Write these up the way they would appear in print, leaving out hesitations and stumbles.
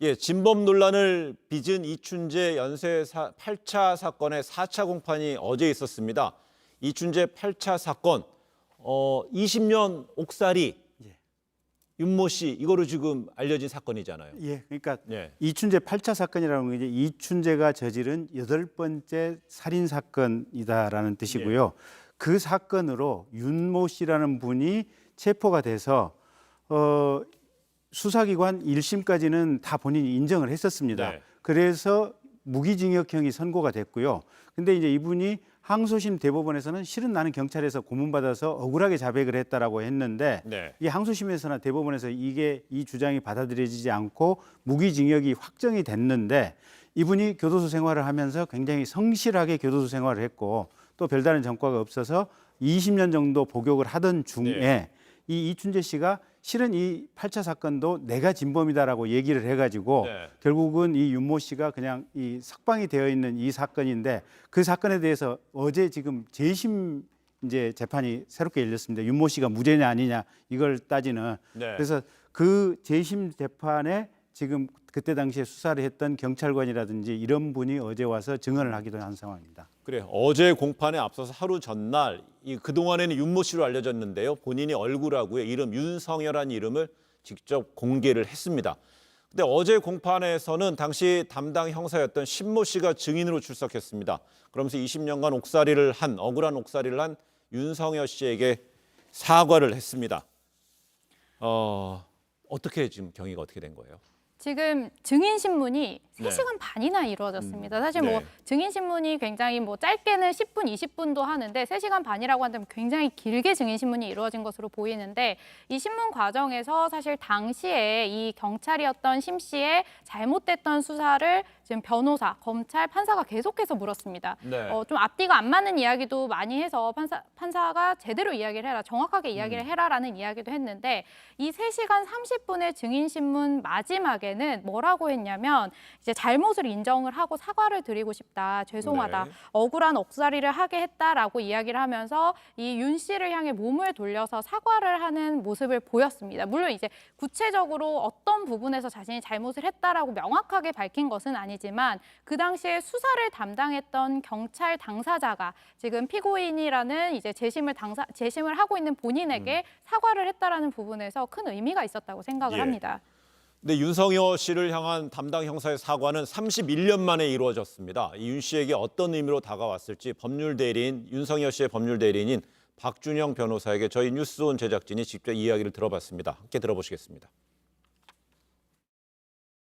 예, 진범 논란을 빚은 이춘재 연쇄 8차 사건의 4차 공판이 어제 있었습니다. 이춘재 8차 사건, 20년 옥살이 예. 윤모 씨 이거로 지금 알려진 사건이잖아요. 예, 그러니까 네. 이춘재 8차 사건이라는 게 이제 이춘재가 저지른 8번째 살인 사건이다라는 뜻이고요. 그 사건으로 윤모 씨라는 분이 체포가 돼서 수사기관 1심까지는 다 본인이 인정을 했었습니다. 네. 그래서 무기징역형이 선고가 됐고요. 근데 이제 이분이 항소심 대법원에서는 실은 나는 경찰에서 고문받아서 억울하게 자백을 했다라고 했는데 네. 이 항소심에서나 대법원에서 이 주장이 받아들여지지 않고 무기징역이 확정이 됐는데 이분이 교도소 생활을 하면서 굉장히 성실하게 교도소 생활을 했고 또 별다른 전과가 없어서 20년 정도 복역을 하던 중에 네. 이 이춘재 씨가 실은 이 8차 사건도 내가 진범이다라고 얘기를 해가지고 네. 결국은 이 윤모 씨가 그냥 이 석방이 되어 있는 이 사건인데 그 사건에 대해서 어제 지금 재심 이제 재판이 새롭게 열렸습니다. 윤모 씨가 무죄냐 아니냐 이걸 따지는. 네. 그래서 그 재심 재판에 지금 그때 당시에 수사를 했던 경찰관이라든지 이런 분이 어제 와서 증언을 하기도 한 상황입니다. 그래, 어제 공판에 앞서서 하루 전날 그동안에는 윤모 씨로 알려졌는데요. 본인이 얼굴하고의 이름 윤성열한 이름을 직접 공개를 했습니다. 근데 어제 공판에서는 당시 담당 형사였던 신모 씨가 증인으로 출석했습니다. 그러면서 20년간 억울한 옥살이를 한 윤성열 씨에게 사과를 했습니다. 어떻게 지금 경위가 어떻게 된 거예요? 지금 증인 신문이 네. 3시간 반이나 이루어졌습니다. 사실 뭐 네. 증인 신문이 굉장히 뭐 짧게는 10분, 20분도 하는데 3시간 반이라고 한다면 굉장히 길게 증인 신문이 이루어진 것으로 보이는데 이 신문 과정에서 사실 당시에 이 경찰이었던 심 씨의 잘못됐던 수사를 지금 변호사, 검찰, 판사가 계속해서 물었습니다. 네. 좀 앞뒤가 안 맞는 이야기도 많이 해서 판사가 제대로 이야기를 해라, 정확하게 이야기를 해라라는 이야기도 했는데 이 3시간 30분의 증인 신문 마지막에는 뭐라고 했냐면 이제 잘못을 인정을 하고 사과를 드리고 싶다. 죄송하다. 네. 억울한 옥살이를 하게 했다라고 이야기를 하면서 이 윤 씨를 향해 몸을 돌려서 사과를 하는 모습을 보였습니다. 물론 이제 구체적으로 어떤 부분에서 자신이 잘못을 했다라고 명확하게 밝힌 것은 아니지만 그 당시에 수사를 담당했던 경찰 당사자가 지금 피고인이라는 이제 재심을 하고 있는 본인에게 사과를 했다라는 부분에서 큰 의미가 있었다고 생각을 예. 합니다. 근데 윤성열 씨를 향한 담당 형사의 사과는 31년 만에 이루어졌습니다. 이 윤 씨에게 어떤 의미로 다가왔을지 윤성열 씨의 법률 대리인인 박준영 변호사에게 저희 뉴스온 제작진이 직접 이야기를 들어봤습니다. 함께 들어보시겠습니다.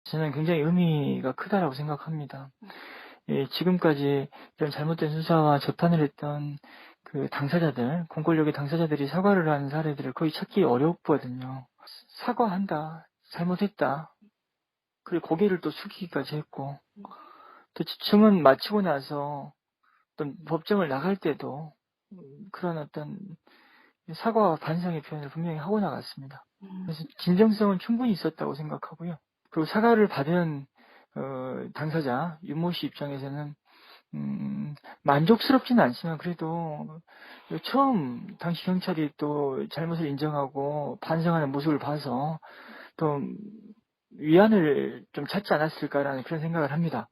저는 굉장히 의미가 크다라고 생각합니다. 예, 지금까지 이런 잘못된 수사와 재판을 했던 그 당사자들, 공권력의 당사자들이 사과를 한 사례들을 거의 찾기 어렵거든요. 사과한다, 잘못했다, 그리고 고개를 또 숙이기까지 했고, 또 증언 마치고 나서 어떤 법정을 나갈 때도 그런 어떤 사과와 반성의 표현을 분명히 하고 나갔습니다. 그래서 진정성은 충분히 있었다고 생각하고요. 그리고 사과를 받은 당사자 윤모 씨 입장에서는 만족스럽지는 않지만 그래도 처음 당시 경찰이 또 잘못을 인정하고 반성하는 모습을 봐서 또 위안을 좀 찾지 않았을까라는 그런 생각을 합니다.